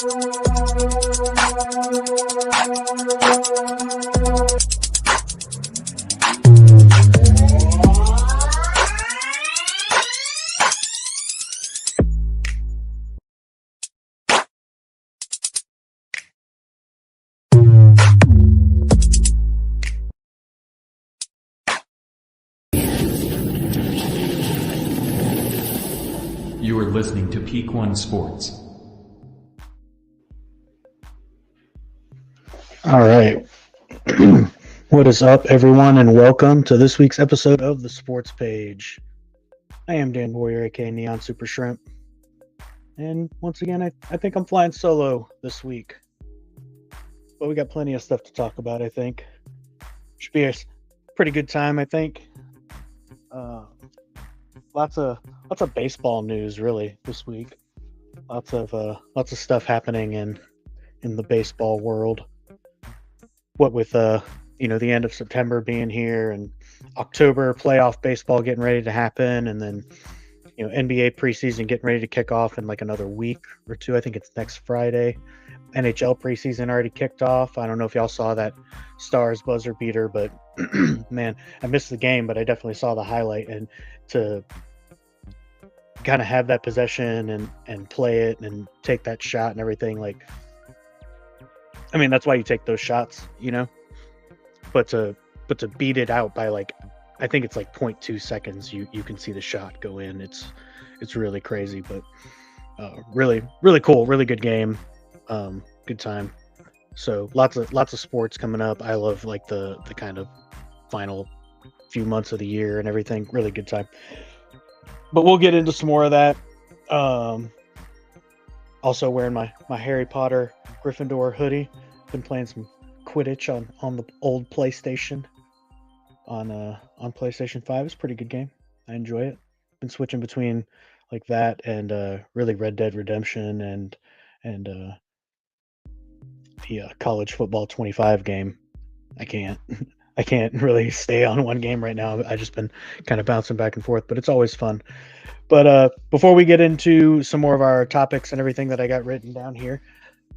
You are listening to Peak One Sports. All right. What is up, everyone, and welcome to this week's episode of the Sports Page. I am Dan Boyer, aka Neon Super Shrimp. And once again, I think I'm flying solo this week. But we got plenty of stuff to talk about, I think. Should be a pretty good time, I think. Lots of baseball news, really, this week. Lots of stuff happening in the baseball world. What with the end of September being here and October playoff baseball getting ready to happen, and then NBA preseason getting ready to kick off in like another week or two. I think it's next Friday. NHL preseason already kicked off. I don't know if y'all saw that Stars buzzer beater, but man, I missed the game, but I definitely saw the highlight. And to kind of have that possession and play it and take that shot and everything, like, I mean, that's why you take those shots, but to beat it out by like, I think it's like 0.2 seconds, you can see the shot go in. It's really crazy, but really, really cool, really good game. Good time. So lots of sports coming up. I love like the kind of final few months of the year and everything. Really good time. But we'll get into some more of that. Also wearing my Harry Potter Gryffindor hoodie. Been playing some Quidditch on the old PlayStation. On PlayStation 5. It's a pretty good game. I enjoy it. Been switching between like that and really Red Dead Redemption and the college football 25 game. I can't really stay on one game right now. I just been kind of bouncing back and forth, but it's always fun. But before we get into some more of our topics and everything that I got written down here,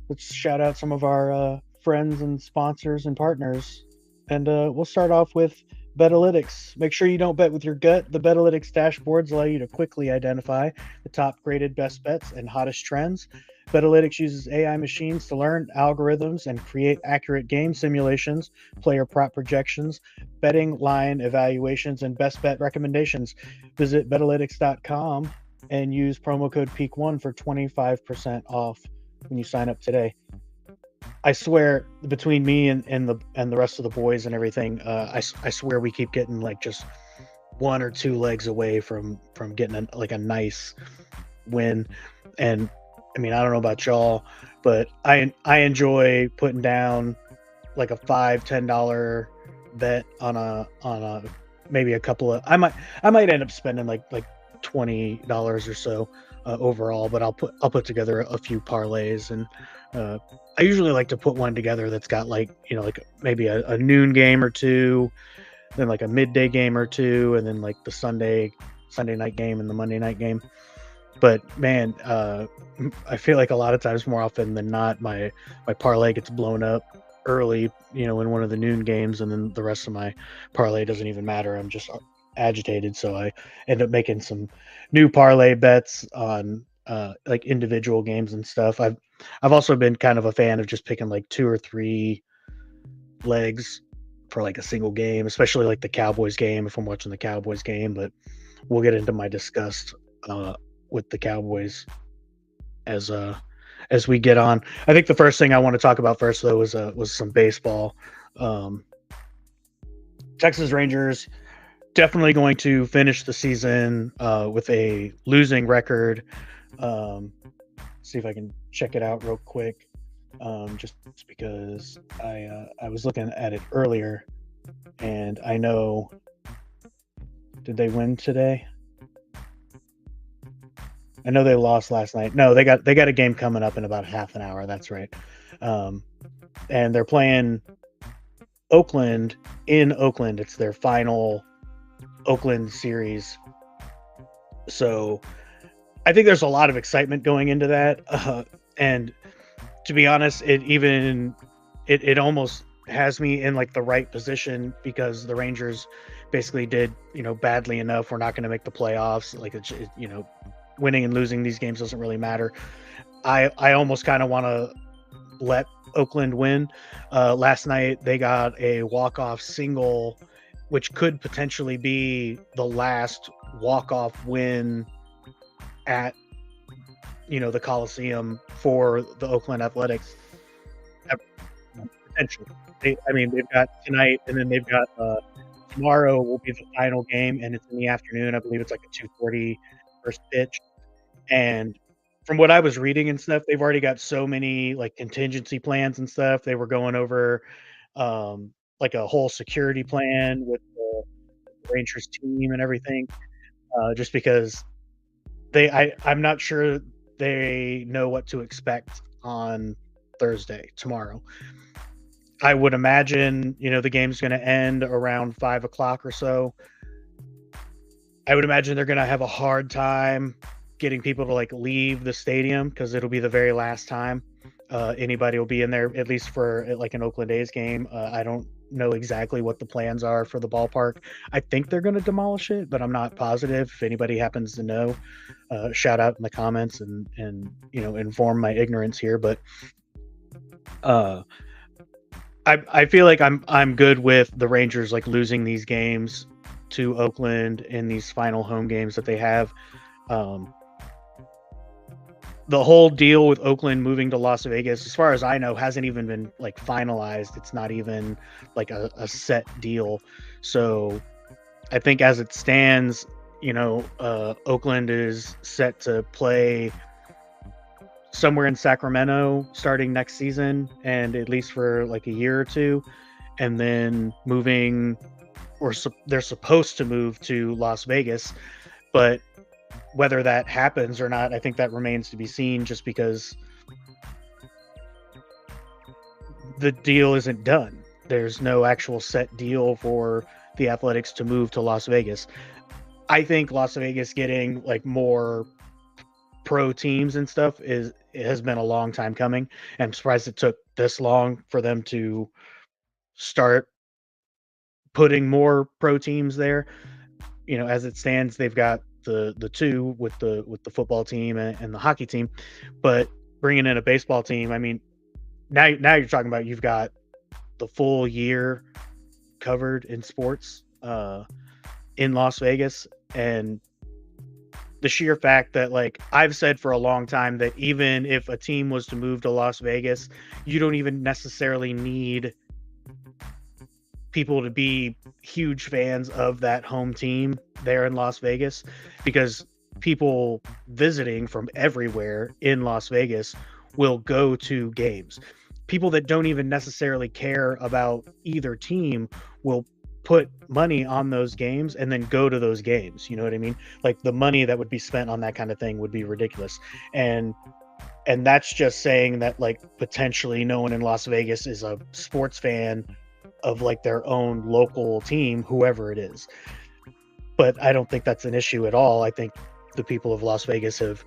let's shout out some of our friends and sponsors and partners. And we'll start off with Betalytics. Make sure you don't bet with your gut. The Betalytics dashboards allow you to quickly identify the top graded best bets and hottest trends. Betalytics uses AI machines to learn algorithms and create accurate game simulations, player prop projections, betting line evaluations, and best bet recommendations. Visit Betalytics.com and use promo code PEAK1 for 25% off when you sign up today. I swear, between me and the rest of the boys and everything, I swear we keep getting like just one or two legs away from getting a nice win. And I mean, I don't know about y'all, but I enjoy putting down like a $5-10 bet on a maybe a couple of I might end up spending like $20 or so overall, but I'll put together a few parlays, and I usually like to put one together that's got like maybe a noon game or two, then like a midday game or two, and then like the Sunday night game and the Monday night game. But man, I feel like a lot of times, more often than not, my parlay gets blown up early, in one of the noon games, and then the rest of my parlay doesn't even matter. I'm just agitated, so I end up making some new parlay bets on like individual games and stuff. I've also been kind of a fan of just picking like 2 or 3 legs for like a single game, especially like the Cowboys game if I'm watching the Cowboys game. But we'll get into my disgust with the Cowboys as we get on. I think the first thing I want to talk about first, though, was some baseball. Texas Rangers definitely going to finish the season with a losing record. See if I can check it out real quick, just because I was looking at it earlier, and I know. Did they win today? I know they lost last night. No, they got a game coming up in about half an hour. That's right. And they're playing Oakland in Oakland. It's their final Oakland series. So I think there's a lot of excitement going into that. And to be honest, it almost has me in like the right position because the Rangers basically did, badly enough. We're not going to make the playoffs. Like winning and losing these games doesn't really matter. I almost kind of want to let Oakland win. Last night they got a walk-off single, which could potentially be the last walk-off win at the Coliseum for the Oakland Athletics. Potentially, they've got tonight, and then they've got tomorrow will be the final game, and it's in the afternoon. I believe it's like a 2:40 first pitch. And from what I was reading and stuff, they've already got so many like contingency plans and stuff. They were going over like a whole security plan with the Rangers team and everything, just because I'm not sure they know what to expect on Thursday, tomorrow. I would imagine, the game's going to end around 5 o'clock or so. I would imagine they're going to have a hard time getting people to like leave the stadium because it'll be the very last time anybody will be in there, at least for like an Oakland A's game. I don't know exactly what the plans are for the ballpark. I think they're going to demolish it, but I'm not positive. If anybody happens to know, shout out in the comments and inform my ignorance here. But I feel like I'm good with the Rangers like losing these games to Oakland in these final home games that they have. The whole deal with Oakland moving to Las Vegas, as far as I know, hasn't even been like finalized. It's not even like a set deal. So I think as it stands, Oakland is set to play somewhere in Sacramento starting next season, and at least for like a year or two, and then moving, or they're supposed to move to Las Vegas. But whether that happens or not, I think that remains to be seen, just because the deal isn't done. There's no actual set deal for the Athletics to move to Las Vegas. I think Las Vegas getting like more pro teams and stuff it has been a long time coming. I'm surprised it took this long for them to start putting more pro teams there. As it stands, they've got the two with the football team and the hockey team, but bringing in a baseball team, now you're talking about you've got the full year covered in sports in Las Vegas. And the sheer fact that, like, I've said for a long time that even if a team was to move to Las Vegas, you don't even necessarily need people to be huge fans of that home team there in Las Vegas, because people visiting from everywhere in Las Vegas will go to games. People that don't even necessarily care about either team will put money on those games and then go to those games. You know what I mean? Like, the money that would be spent on that kind of thing would be ridiculous. And that's just saying that, like, potentially no one in Las Vegas is a sports fan of like their own local team, whoever it is. But I don't think that's an issue at all. I think the people of Las Vegas have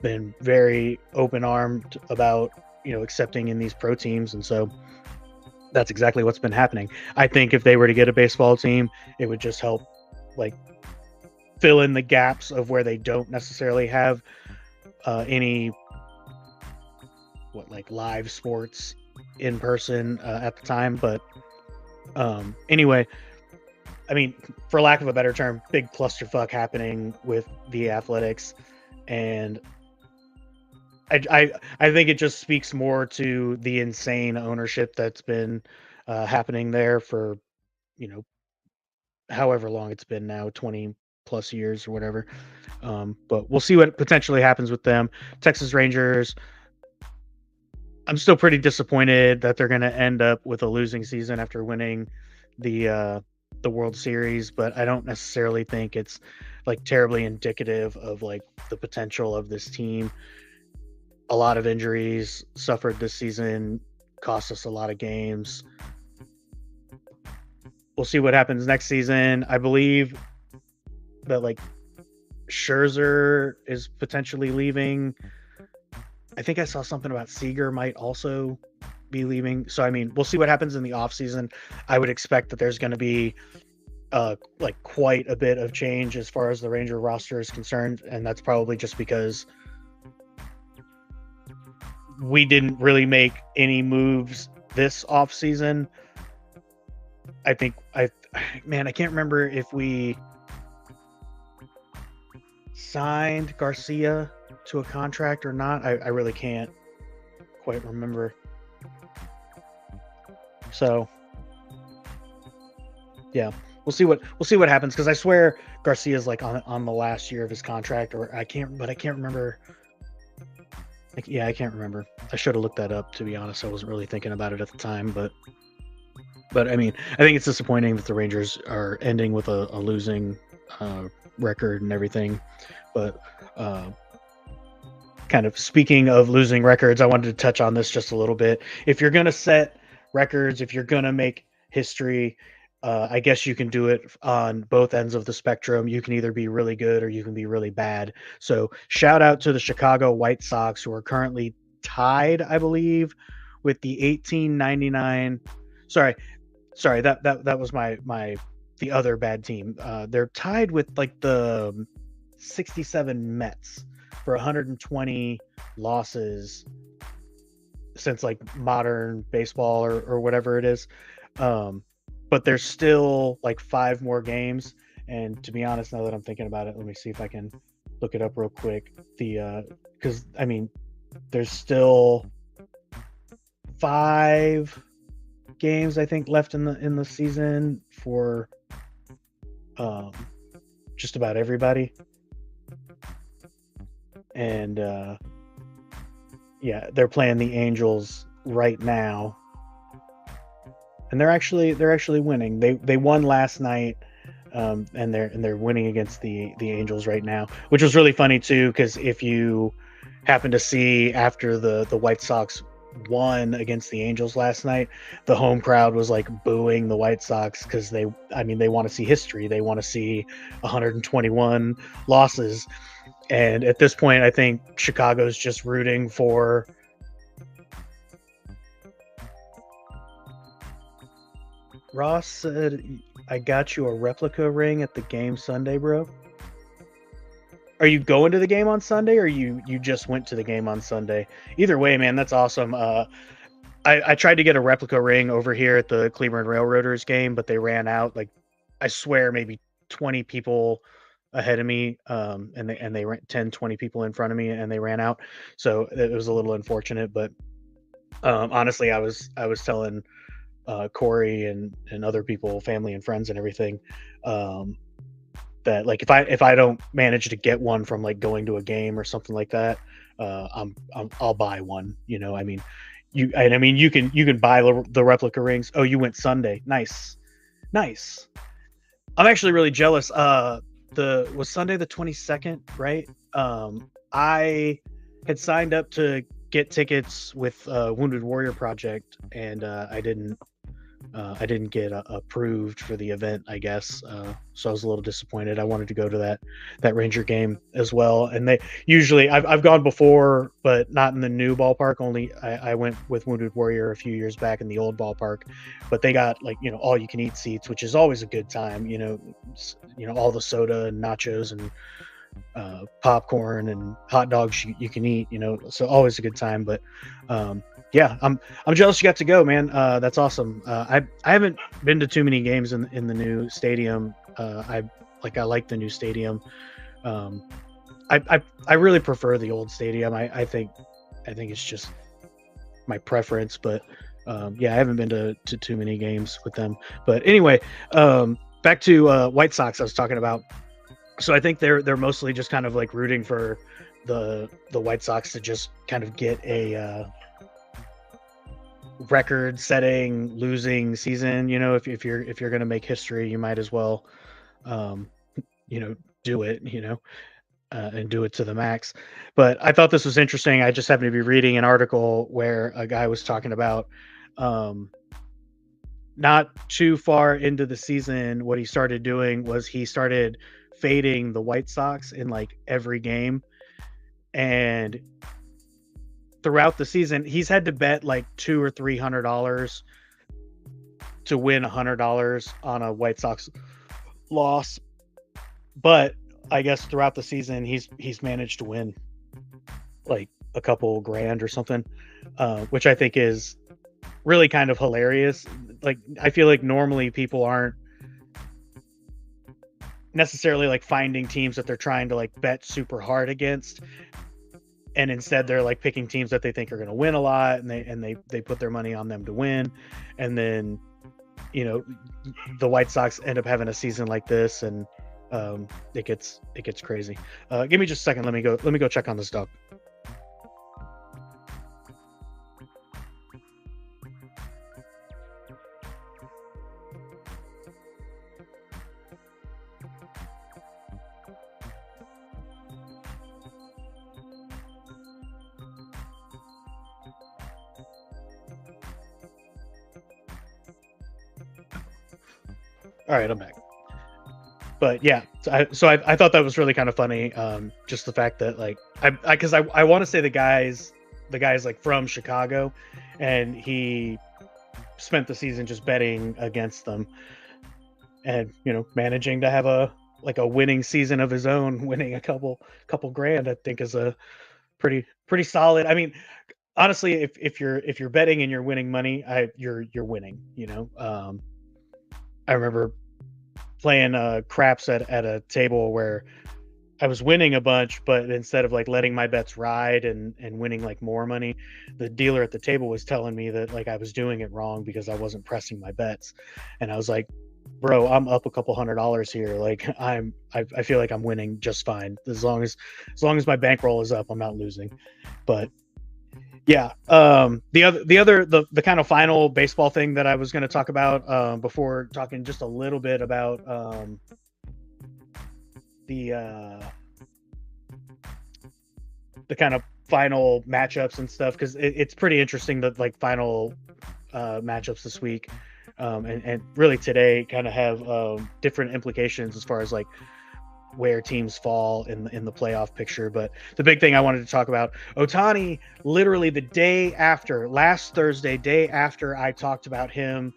been very open-armed about, accepting in these pro teams. And so that's exactly what's been happening. I think if they were to get a baseball team, it would just help like fill in the gaps of where they don't necessarily have any live sports in person at the time. But anyway, for lack of a better term, big clusterfuck happening with the Athletics. And I think it just speaks more to the insane ownership that's been happening there for, however long it's been now, 20 plus years or whatever. But we'll see what potentially happens with them. Texas Rangers, I'm still pretty disappointed that they're going to end up with a losing season after winning the World Series, but I don't necessarily think it's like terribly indicative of like the potential of this team. A lot of injuries suffered this season, cost us a lot of games. We'll see what happens next season. I believe that like Scherzer is potentially leaving I think I saw something about Seager might also be leaving. So I mean, we'll see what happens in the offseason. I would expect that there's going to be like quite a bit of change as far as the Ranger roster is concerned, and that's probably just because we didn't really make any moves this offseason. I think I can't remember if we signed Garcia to a contract or not. I really can't quite remember. So yeah, we'll see what happens, because I swear Garcia's like on the last year of his contract, or I can't remember. Yeah, I can't remember. I should have looked that up, to be honest. I wasn't really thinking about it at the time, but I mean, I think it's disappointing that the Rangers are ending with a losing record and everything. But kind of speaking of losing records, I wanted to touch on this just a little bit. If you're going to set records, if you're going to make history, I guess you can do it on both ends of the spectrum. You can either be really good or you can be really bad. So shout out to the Chicago White Sox, who are currently tied, I believe, with the 1899. Sorry, that was the other bad team. They're tied with like the 67 Mets for 120 losses since like modern baseball or whatever it is. But there's still like 5 more games. And to be honest, now that I'm thinking about it, let me see if I can look it up real quick. Because I mean, there's still 5 games I think left in the season for just about everybody. And yeah, they're playing the Angels right now, and they're actually winning. They won last night, and they're winning against the Angels right now, which was really funny too, because if you happen to see after the White Sox won against the Angels last night, the home crowd was like booing the White Sox because they want to see history. They want to see 121 losses. And at this point, I think Chicago's just rooting for Ross said, I got you a replica ring at the game Sunday, bro. Are you going to the game on Sunday, or you just went to the game on Sunday? Either way, man, that's awesome. I tried to get a replica ring over here at the Cleveland Railroaders game, but they ran out. Like, I swear, maybe 20 people ahead of me, and they ran 10-20 people in front of me, and they ran out. So it was a little unfortunate, but honestly, I was telling Korri and other people, family and friends and everything, that like if I don't manage to get one from like going to a game or something like that, I'll buy one. You know, I mean, you can buy the replica rings. Oh, you went Sunday, nice. I'm actually really jealous. Was Sunday the 22nd, right? I had signed up to get tickets with Wounded Warrior Project, and I didn't get approved for the event, I guess. So I was a little disappointed. I wanted to go to that Ranger game as well. And they usually, I've gone before, but not in the new ballpark. Only I went with Wounded Warrior a few years back in the old ballpark, but they got like, all you can eat seats, which is always a good time. All the soda and nachos and popcorn and hot dogs you can eat. So always a good time. But yeah, I'm jealous you got to go, man. That's awesome. I haven't been to too many games in the new stadium. I like the new stadium. I really prefer the old stadium. I think it's just my preference, but yeah, I haven't been to too many games with them. But anyway, back to White Sox I was talking about. So I think they're mostly just kind of like rooting for the White Sox to just kind of get a record-setting losing season. If you're going to make history, you might as well, do it. And do it to the max. But I thought this was interesting. I just happened to be reading an article where a guy was talking about not too far into the season, what he started doing was he started fading the White Sox in like every game. And throughout the season, he's had to bet like $200 or $300 to win $100 on a White Sox loss. But I guess throughout the season, he's managed to win like a couple grand or something, which I think is really kind of hilarious. Like, I feel like normally people aren't necessarily like finding teams that they're trying to like bet super hard against, and instead they're like picking teams that they think are going to win a lot, and they put their money on them to win, and then the White Sox end up having a season like this, and it gets crazy. Give me just a second. Let me go check on this dog. All right, I'm back. But yeah, so I thought that was really kind of funny. Just the fact that like because I want to say the guy's like from Chicago, and he spent the season just betting against them, and managing to have a winning season of his own, winning a couple grand, I think is a pretty solid. I mean, honestly, if you're betting and you're winning money, you're winning. I remember playing craps at a table where I was winning a bunch, but instead of like letting my bets ride and winning like more money, the dealer at the table was telling me that like I was doing it wrong because I wasn't pressing my bets. And I was like, bro, I'm up a couple $100 here. Like I feel like I'm winning just fine. As long as my bankroll is up, I'm not losing. But yeah, the kind of final baseball thing that I was going to talk about before talking just a little bit about the kind of final matchups and stuff, because it's pretty interesting that like final matchups this week and really today kind of have different implications as far as like where teams fall in the playoff picture. But the big thing I wanted to talk about, Ohtani, literally the day after, last Thursday, day after I talked about him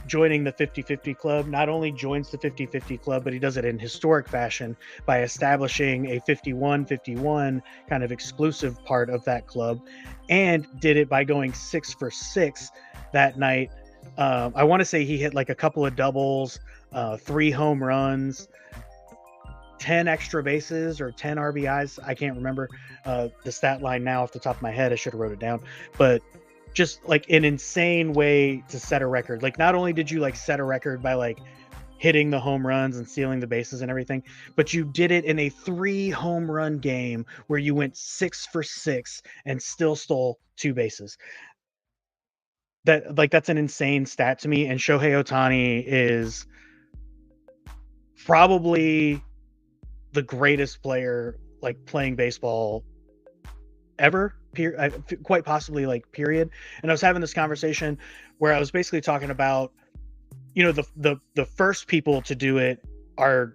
joining the 50-50 club, not only joins the 50-50 club, but he does it in historic fashion by establishing a 51-51 kind of exclusive part of that club, and did it by going 6 for 6 that night. I want to say he hit like a couple of doubles, 3 home runs, 10 extra bases or 10 RBIs. I can't remember the stat line now off the top of my head. I should have wrote it down, but just like an insane way to set a record. Like, not only did you like set a record by like hitting the home runs and stealing the bases and everything, but you did it in a 3 home run game where you went 6 for 6 and still stole 2 bases. That's an insane stat to me. And Shohei Ohtani is probably the greatest player like playing baseball ever, quite possibly, like, period. And I was having this conversation where I was basically talking about, the first people to do it are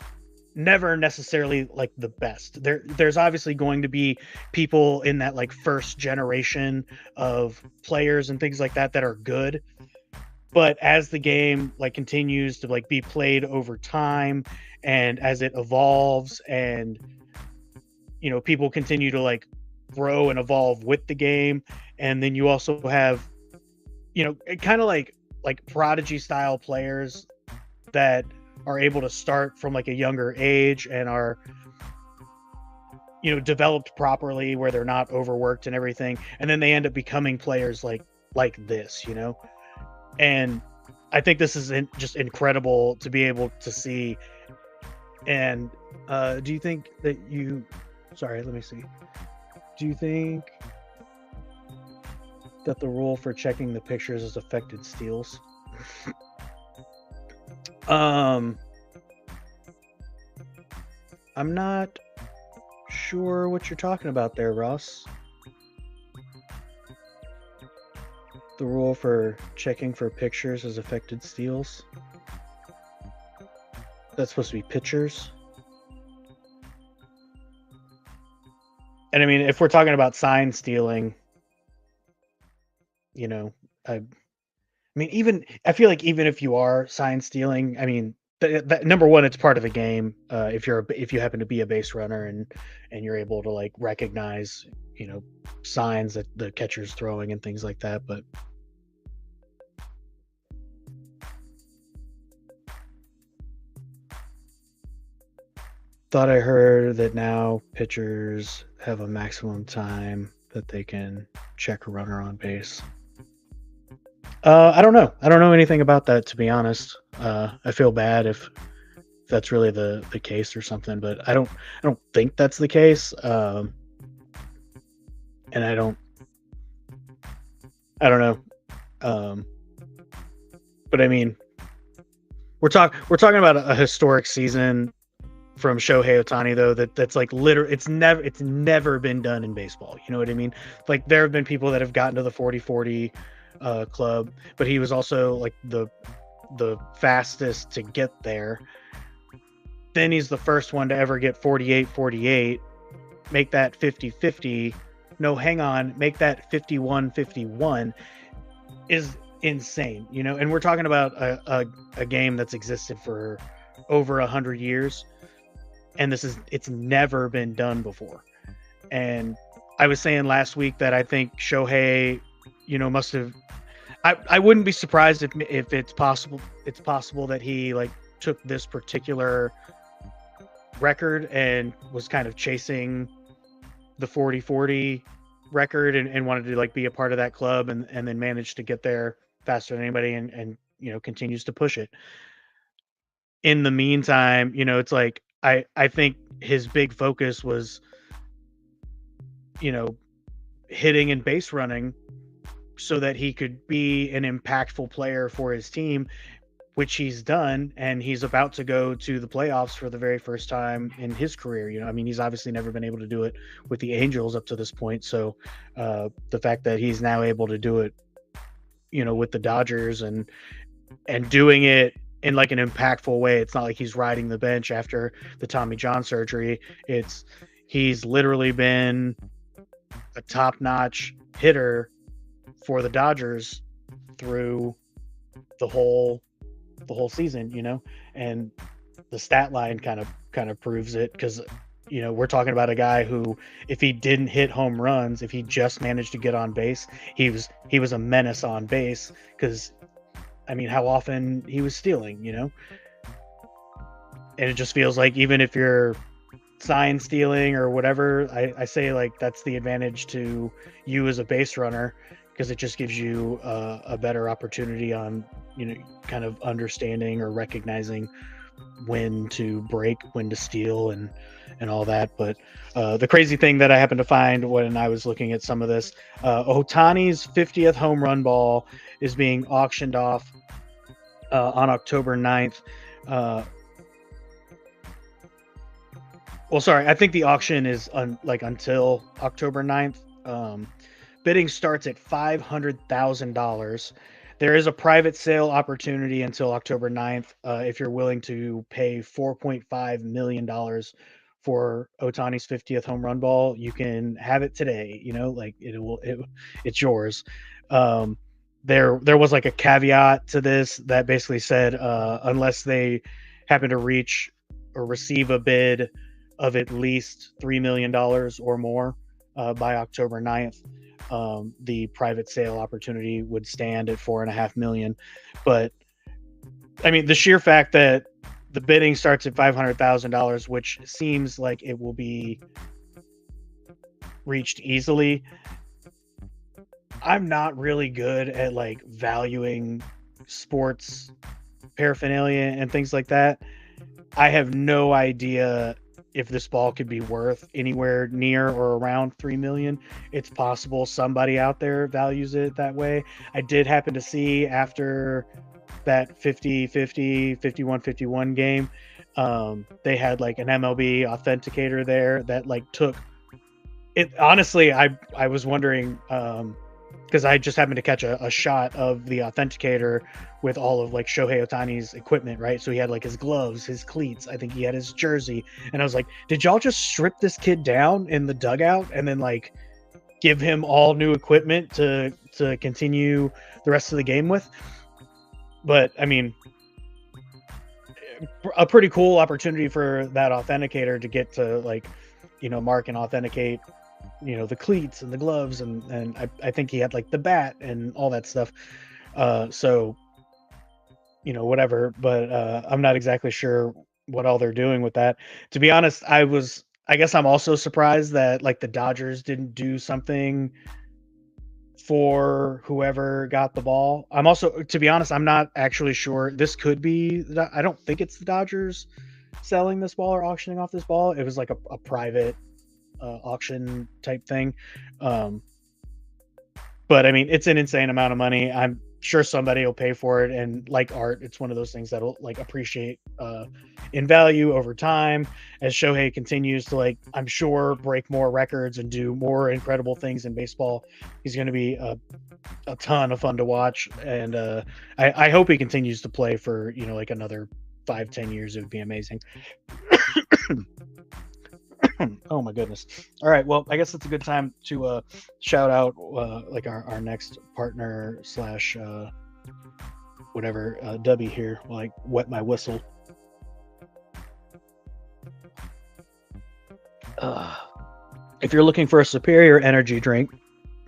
never necessarily like the best. There's obviously going to be people in that like first generation of players and things like that are good, but as the game like continues to like be played over time, and as it evolves, and people continue to like grow and evolve with the game, and then you also have kind of like prodigy style players that are able to start from like a younger age and are developed properly, where they're not overworked and everything, and then they end up becoming players like this. And I think this is just incredible to be able to see. And do you think that sorry, let me see. Do you think that the rule for checking the pictures has affected steals? I'm not sure what you're talking about there, Ross. The rule for checking for pictures has affected steals? That's supposed to be pitchers. And I mean, if we're talking about sign stealing, you know, I mean, even I feel like even if you are sign stealing, I mean, that number one, it's part of the game. If you happen to be a base runner and you're able to like recognize, signs that the catcher's throwing and things like that. But thought I heard that now pitchers have a maximum time that they can check a runner on base. I don't know. I don't know anything about that, to be honest. I feel bad if that's really the case or something, but I don't think that's the case. And I don't know. But I mean, we're talking about a historic season from Shohei Ohtani, though, that's like literally it's never been done in baseball. You know what I mean? Like there have been people that have gotten to the 40-40 club, but he was also like the fastest to get there. Then he's the first one to ever get 48-48, make that 50-50. No, hang on, make that 51-51 is insane, and we're talking about a game that's existed for over 100 years, and it's never been done before. And I was saying last week that I think Shohei, must have. I wouldn't be surprised if it's possible that he like took this particular record and was kind of chasing the 40-40 record and wanted to like be a part of that club and then managed to get there faster than anybody and continues to push it. In the meantime, it's like I think his big focus was hitting and base running so that he could be an impactful player for his team, which he's done, and he's about to go to the playoffs for the very first time in his career. I mean, he's obviously never been able to do it with the Angels up to this point. So the fact that he's now able to do it, with the Dodgers and doing it in like an impactful way. It's not like he's riding the bench after the Tommy John surgery. He's literally been a top-notch hitter for the Dodgers through the whole season, and the stat line kind of proves it, because we're talking about a guy who, if he didn't hit home runs, if he just managed to get on base, he was a menace on base, because I mean, how often he was stealing, and it just feels like even if you're sign stealing or whatever, I say like that's the advantage to you as a base runner, because it just gives you a better opportunity on, kind of understanding or recognizing when to break, when to steal, and all that. But the crazy thing that I happened to find when I was looking at some of this, Ohtani's 50th home run ball is being auctioned off on October 9th. Well, sorry, I think the auction is until October 9th. Bidding starts at $500,000. There is a private sale opportunity until October 9th. If you're willing to pay $4.5 million for Ohtani's 50th home run ball, you can have it today. It's yours. There was like a caveat to this that basically said unless they happen to reach or receive a bid of at least $3 million or more by October 9th, the private sale opportunity would stand at $4.5 million. But I mean, the sheer fact that the bidding starts at $500,000, which seems like it will be reached easily. I'm not really good at like valuing sports paraphernalia and things like that. I have no idea if this ball could be worth anywhere near or around $3 million. It's possible somebody out there values it that way. I did happen to see after that 50-50, 51-51 game, they had like an MLB authenticator there that like took it. Honestly, I was wondering, because I just happened to catch a shot of the authenticator with all of like Shohei Ohtani's equipment, right? So he had like his gloves, his cleats, I think he had his jersey. And I was like, did y'all just strip this kid down in the dugout and then like give him all new equipment to continue the rest of the game with. But I mean, a pretty cool opportunity for that authenticator to get to, like, mark and authenticate, the cleats and the gloves, and I think he had like the bat and all that stuff. So whatever, but I'm not exactly sure what all they're doing with that. To be honest, I guess I'm also surprised that like the Dodgers didn't do something for whoever got the ball. I'm also, to be honest, I'm not actually sure. This could be, I don't think it's the Dodgers selling this ball or auctioning off this ball. It was like a private auction type thing. But I mean, it's an insane amount of money. I'm sure somebody will pay for it, and like art, it's one of those things that'll like appreciate in value over time as Shohei continues to, like, I'm sure, break more records and do more incredible things in baseball. He's going to be a ton of fun to watch, and I hope he continues to play for like another 5-10 years. It would be amazing. Oh my goodness. All right, well, I guess it's a good time to shout out like our next partner slash whatever Dubby here, like wet my whistle. If you're looking for a superior energy drink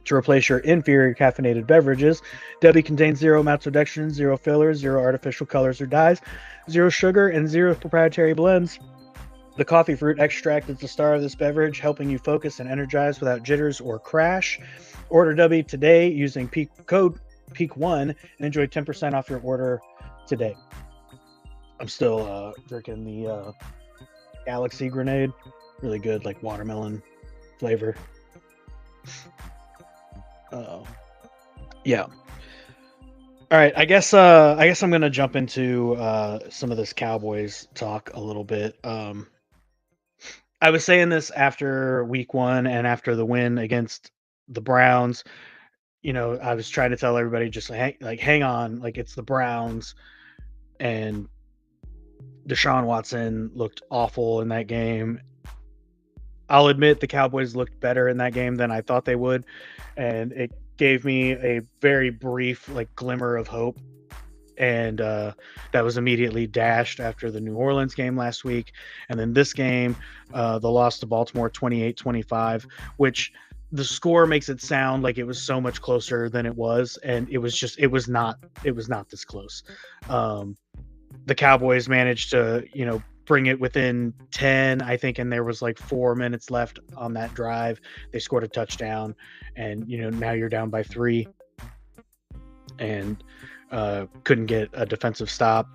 to replace your inferior caffeinated beverages, Dubby contains 0 maltodextrin, 0 fillers, 0 artificial colors or dyes, 0 sugar, and 0 proprietary blends. The coffee fruit extract is the star of this beverage, helping you focus and energize without jitters or crash. Order Dubby today using code PEAK1 and enjoy 10% off your order today. I'm still drinking the Galaxy Grenade. Really good, like watermelon flavor. Yeah. All right, I guess I'm gonna jump into some of this Cowboys talk a little bit. I was saying this after week 1 and after the win against the Browns. I was trying to tell everybody, just hang on, like, it's the Browns, and Deshaun Watson looked awful in that game. I'll admit the Cowboys looked better in that game than I thought they would, and it gave me a very brief like glimmer of hope, and that was immediately dashed after the New Orleans game last week, and then this game, the loss to Baltimore 28-25, which the score makes it sound like it was so much closer than it was, and it was not this close. The Cowboys managed to bring it within 10, I think, and there was like 4 minutes left on that drive. They scored a touchdown, and now you're down by 3, and couldn't get a defensive stop.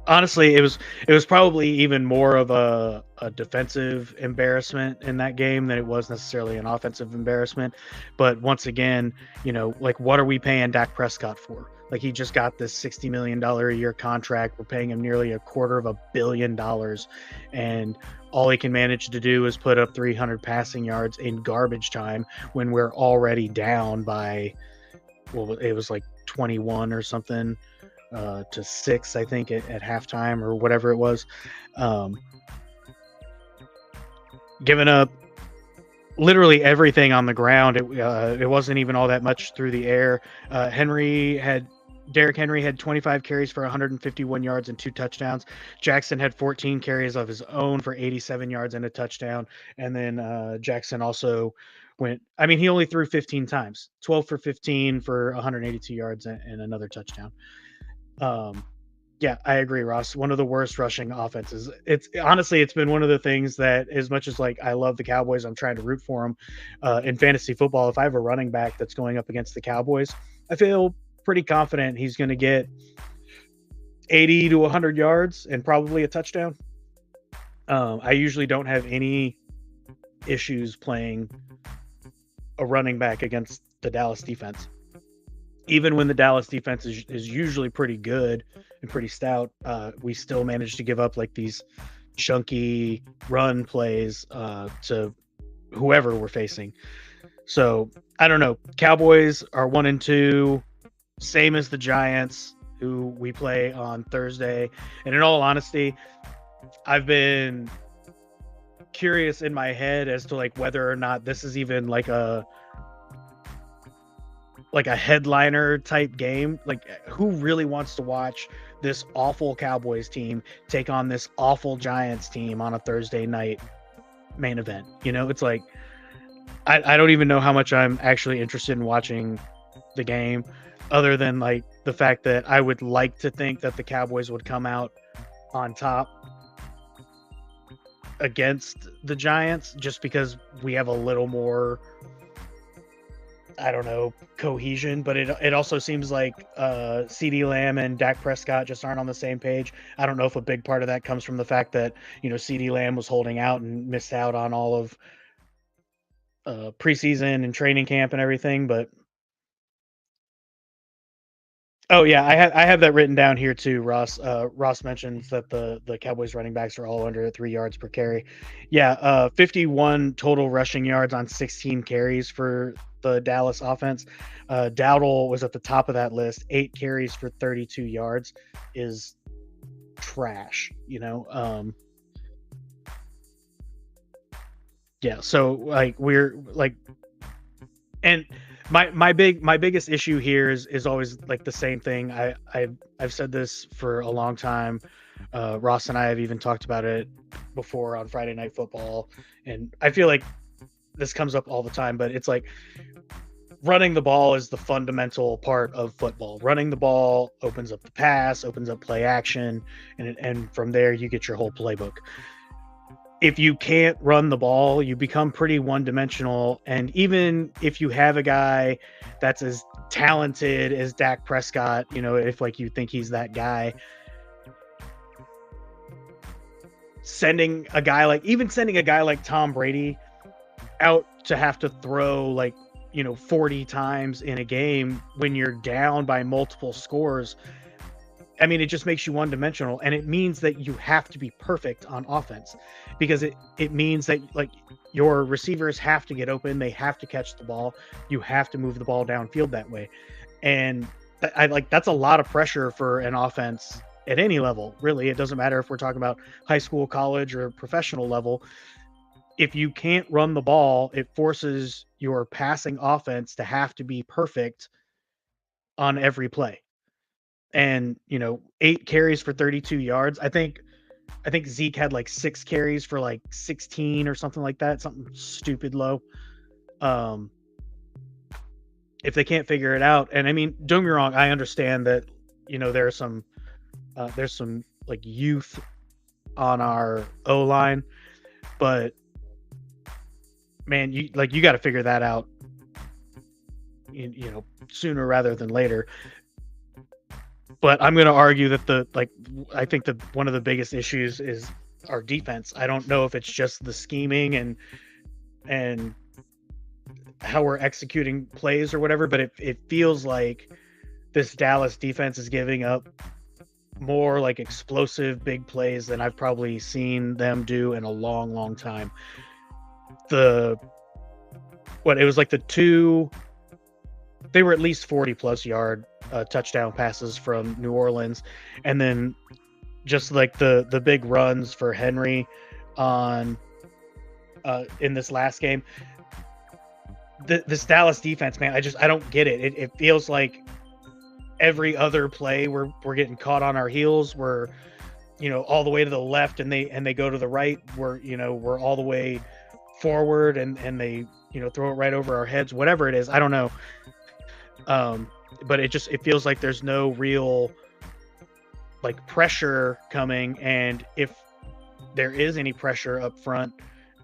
Honestly, it was probably even more of a defensive embarrassment in that game than it was necessarily an offensive embarrassment. But once again, like, what are we paying Dak Prescott for? Like, he just got this $60 million a year contract. We're paying him nearly $250 million, and all he can manage to do is put up 300 passing yards in garbage time when we're already down by, well, it was like 21 or something to 6, I think, at halftime or whatever it was. Giving up literally everything on the ground. It wasn't even all that much through the air. Derrick Henry had 25 carries for 151 yards and 2 touchdowns. Jackson had 14 carries of his own for 87 yards and a touchdown. And then Jackson also he only threw 15 times, 12 for 15 for 182 yards and another touchdown. Yeah, I agree, Ross. One of the worst rushing offenses. It's been one of the things that, as much as like I love the Cowboys, I'm trying to root for them in fantasy football. If I have a running back that's going up against the Cowboys, I feel pretty confident he's going to get 80 to 100 yards and probably a touchdown. I usually don't have any issues playing a running back against the Dallas defense. Even when the Dallas defense is usually pretty good and pretty stout, we still manage to give up like these chunky run plays to whoever we're facing. So I don't know. Cowboys are 1-2, same as the Giants, who we play on Thursday. And in all honesty, I've been curious in my head as to like whether or not this is even like a headliner type game. Like, who really wants to watch this awful Cowboys team take on this awful Giants team on a Thursday night main event? You know, it's like, I don't even know how much I'm actually interested in watching the game, other than like the fact that I would like to think that the Cowboys would come out on top against the Giants, just because we have a little more, I don't know, cohesion. But it also seems like CeeDee Lamb and Dak Prescott just aren't on the same page. I don't know if a big part of that comes from the fact that, you know, CeeDee Lamb was holding out and missed out on all of preseason and training camp and everything. But oh yeah, I have that written down here too. Ross mentions that the Cowboys running backs are all under 3 yards per carry. Yeah, 51 total rushing yards on 16 carries for the Dallas offense. Dowdle was at the top of that list. 8 carries for 32 yards is trash, you know. Yeah, so like we're like, and my biggest issue here is always like the same thing. I've said this for a long time. Ross and I have even talked about it before on Friday Night Football, and I feel like this comes up all the time, but it's like running the ball is the fundamental part of football. Running the ball opens up the pass, opens up play action, and from there you get your whole playbook. If you can't run the ball, you become pretty one-dimensional. And even if you have a guy that's as talented as Dak Prescott, you know, if like you think he's that guy, sending a guy like Tom Brady out to have to throw like, you know, 40 times in a game when you're down by multiple scores, I mean, it just makes you one-dimensional, and it means that you have to be perfect on offense, because it means that like your receivers have to get open, they have to catch the ball, you have to move the ball downfield that way, and that's a lot of pressure for an offense at any level. Really, it doesn't matter if we're talking about high school, college, or professional level. If you can't run the ball, it forces your passing offense to have to be perfect on every play. And, you know, 8 carries for 32 yards. I think Zeke had like 6 carries for like 16 or something like that, something stupid low. If they can't figure it out, and I mean, don't get me wrong, I understand that, you know, there's some like youth on our O-line, but man, you got to figure that out, you know, sooner rather than later. But I'm going to argue that I think that one of the biggest issues is our defense. I don't know if it's just the scheming and how we're executing plays or whatever, but it feels like this Dallas defense is giving up more like explosive big plays than I've probably seen them do in a long, long time. It was like they were at least 40 plus yard touchdown passes from New Orleans, and then just like the big runs for Henry on in this last game. This Dallas defense, man, I don't get it. It feels like every other play we're getting caught on our heels. We're, you know, all the way to the left, and they go to the right. We're all the way forward, and they, you know, throw it right over our heads. Whatever it is, I don't know. But it feels like there's no real like pressure coming, and if there is any pressure up front,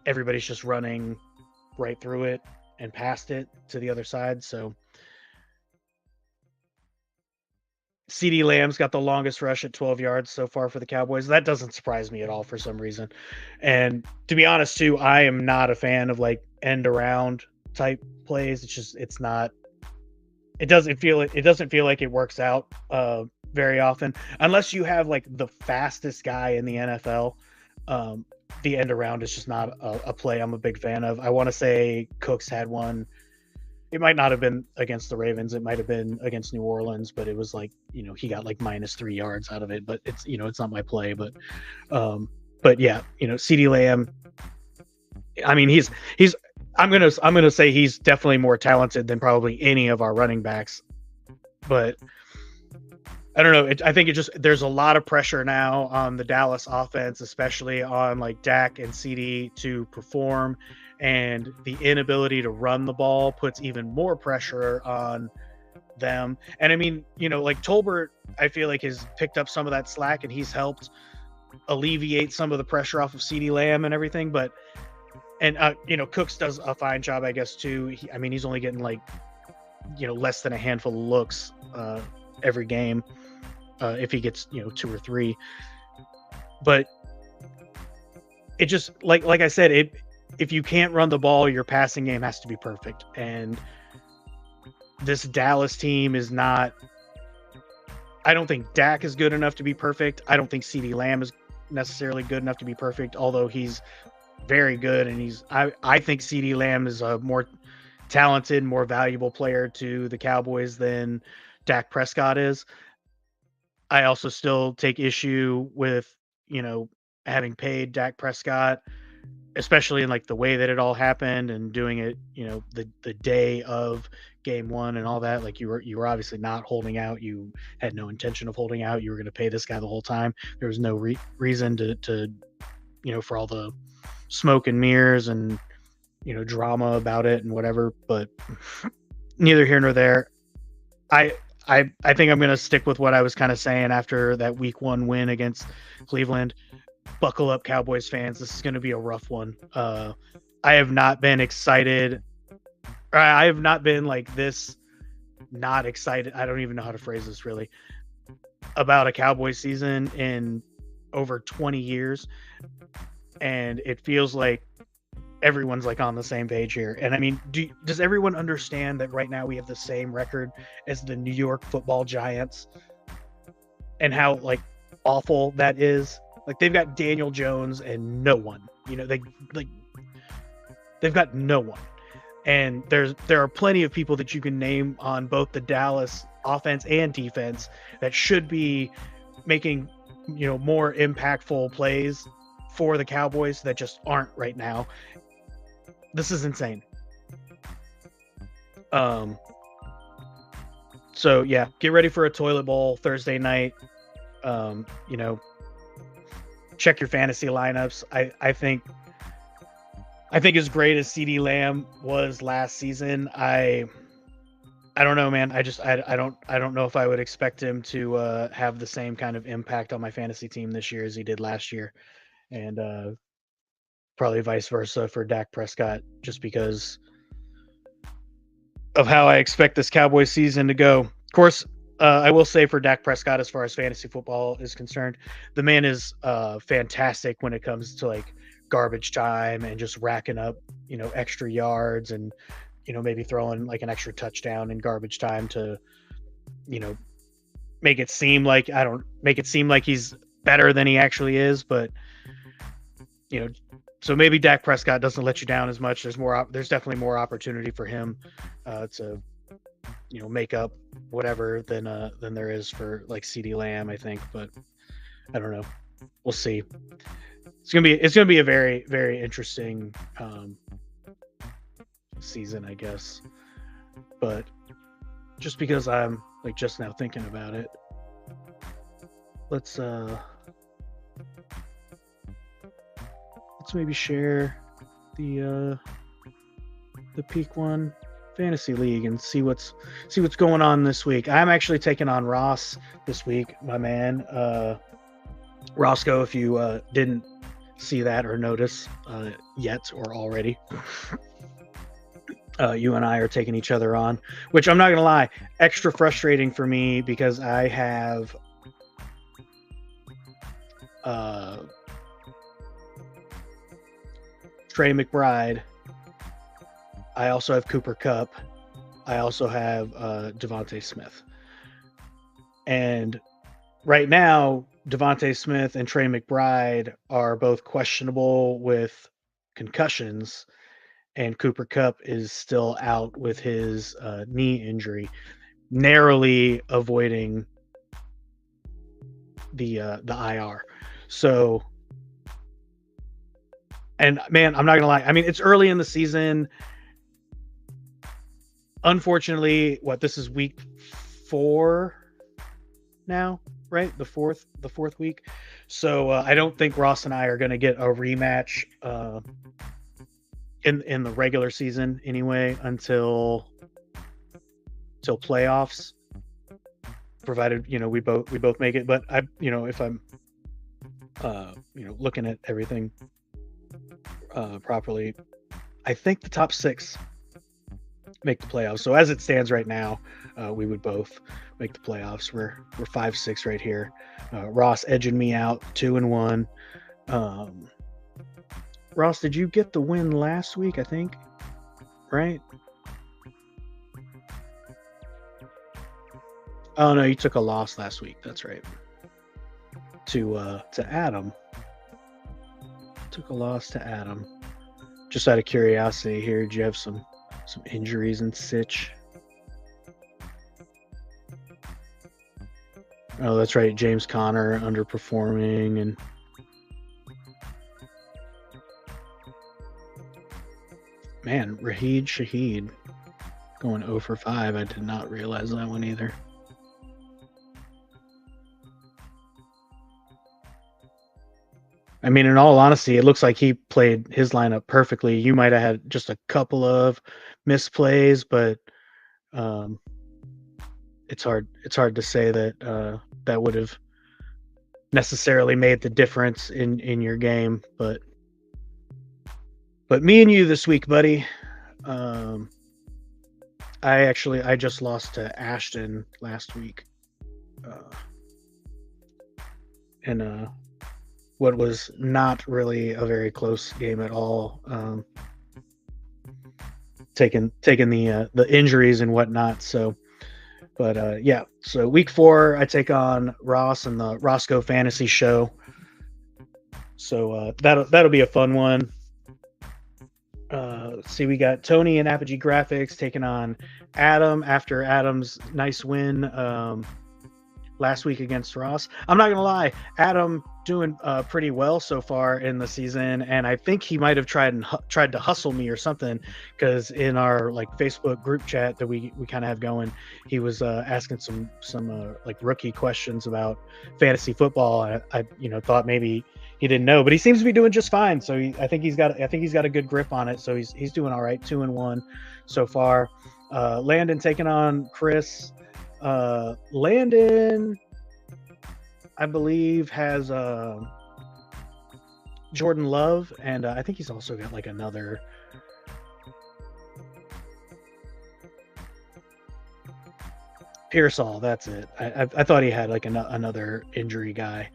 everybody's just running right through it and past it to the other side. So CeeDee Lamb's got the longest rush at 12 yards so far for the Cowboys. That doesn't surprise me at all for some reason. And to be honest too, I am not a fan of like end around type plays. It doesn't feel like it works out very often, unless you have like the fastest guy in the NFL. The end around is just not a play I'm a big fan of. I want to say Cooks had one. It might not have been against the Ravens. It might have been against New Orleans, but it was like, you know, he got like -3 yards out of it, but it's, you know, it's not my play, but yeah, you know, CeeDee Lamb I mean, he's. I'm gonna say he's definitely more talented than probably any of our running backs, but I don't know. I think there's a lot of pressure now on the Dallas offense, especially on like Dak and CD to perform, and the inability to run the ball puts even more pressure on them. And I mean, like Tolbert, I feel like has picked up some of that slack and he's helped alleviate some of the pressure off of CD Lamb and everything. But Cooks does a fine job, I guess, too. He's only getting like less than a handful of looks every game. If he gets 2 or 3, but it just like I said, if you can't run the ball, your passing game has to be perfect, and this Dallas team is not. I don't think Dak is good enough to be perfect. I don't think CD Lamb is necessarily good enough to be perfect, although he's very good, and I think CD Lamb is a more talented, more valuable player to the Cowboys than Dak Prescott is. I also still take issue with, having paid Dak Prescott, especially in like the way that it all happened and doing it, the day of game 1 and all that. Like you were obviously not holding out. You had no intention of holding out. You were going to pay this guy the whole time. There was no reason to, for all the smoke and mirrors and, drama about it and whatever, but neither here nor there. I think I'm going to stick with what I was kind of saying after that week 1 win against Cleveland. Buckle up, Cowboys fans. This is going to be a rough one. I have not been excited. I have not been like this, not excited. I don't even know how to phrase this really, about a Cowboys season in over 20 years. And it feels like everyone's like on the same page here. And I mean, does everyone understand that right now we have the same record as the New York Football Giants and how like awful that is? Like they've got Daniel Jones and no one, they've got no one. And there are plenty of people that you can name on both the Dallas offense and defense that should be making, more impactful plays for the Cowboys that just aren't right now. This is insane. So yeah, get ready for a toilet bowl Thursday night. Check your fantasy lineups. I think as great as CD Lamb was last season, I don't know, man. I don't know if I would expect him to have the same kind of impact on my fantasy team this year as he did last year. And probably vice versa for Dak Prescott, just because of how I expect this Cowboys season to go. Of course, I will say for Dak Prescott, as far as fantasy football is concerned, the man is fantastic when it comes to like garbage time and just racking up, extra yards and, maybe throwing like an extra touchdown in garbage time to, make it seem like he's better than he actually is. But, so maybe Dak Prescott doesn't let you down as much. There's definitely more opportunity for him to, make up whatever than there is for like CD Lamb, I think. But I don't know. We'll see. It's gonna be a very, very interesting season, I guess. But just because I'm like just now thinking about it, let's maybe share the Peak One Fantasy League and see what's going on this week. I'm actually taking on Ross this week, my man. Roscoe, if you didn't see that or notice yet or already, you and I are taking each other on, which I'm not gonna lie, extra frustrating for me because I have Trey McBride. I also have Cooper Kupp. I also have Devontae Smith. And right now, Devontae Smith and Trey McBride are both questionable with concussions, and Cooper Kupp is still out with his knee injury, narrowly avoiding the IR. So And man, I'm not gonna lie. I mean, it's early in the season. Unfortunately, this is week 4 now, right? The fourth week. So I don't think Ross and I are gonna get a rematch in the regular season anyway until playoffs, provided we both make it. But I if I'm looking at everything properly, I think the top 6 make the playoffs. So as it stands right now, we would both make the playoffs. We're 5-6 right here. Ross edging me out 2-1. Ross, did you get the win last week? I think, right? Oh no, you took a loss last week. That's right. To Adam. Took a loss to Adam. Just out of curiosity here, did you have some injuries and such? Oh, that's right. James Conner underperforming, and man, Raheed Shaheed going 0 for 5. I did not realize that one either. I mean, in all honesty, it looks like he played his lineup perfectly. You might have had just a couple of misplays, but it's hard to say that that would have necessarily made the difference in your game. But me and you this week, buddy. I just lost to Ashton last week, and what was not really a very close game at all. Taking the injuries and whatnot. So, but yeah. So week 4, I take on Ross and the Roscoe Fantasy Show. So that'll be a fun one. Let's see. We got Tony and Apogee Grafix taking on Adam after Adam's nice win last week against Ross. I'm not gonna lie, Adam doing pretty well so far in the season, and I think he might have tried to hustle me or something, because in our Facebook group chat that we kind of have going, he was asking some rookie questions about fantasy football. I thought maybe he didn't know, but he seems to be doing just fine. So I think he's got a good grip on it. So he's doing all right. 2-1 so far. Landon taking on Chris. Landon, I believe, has Jordan Love, and I think he's also got another Pearsall. That's it. I thought he had another injury guy,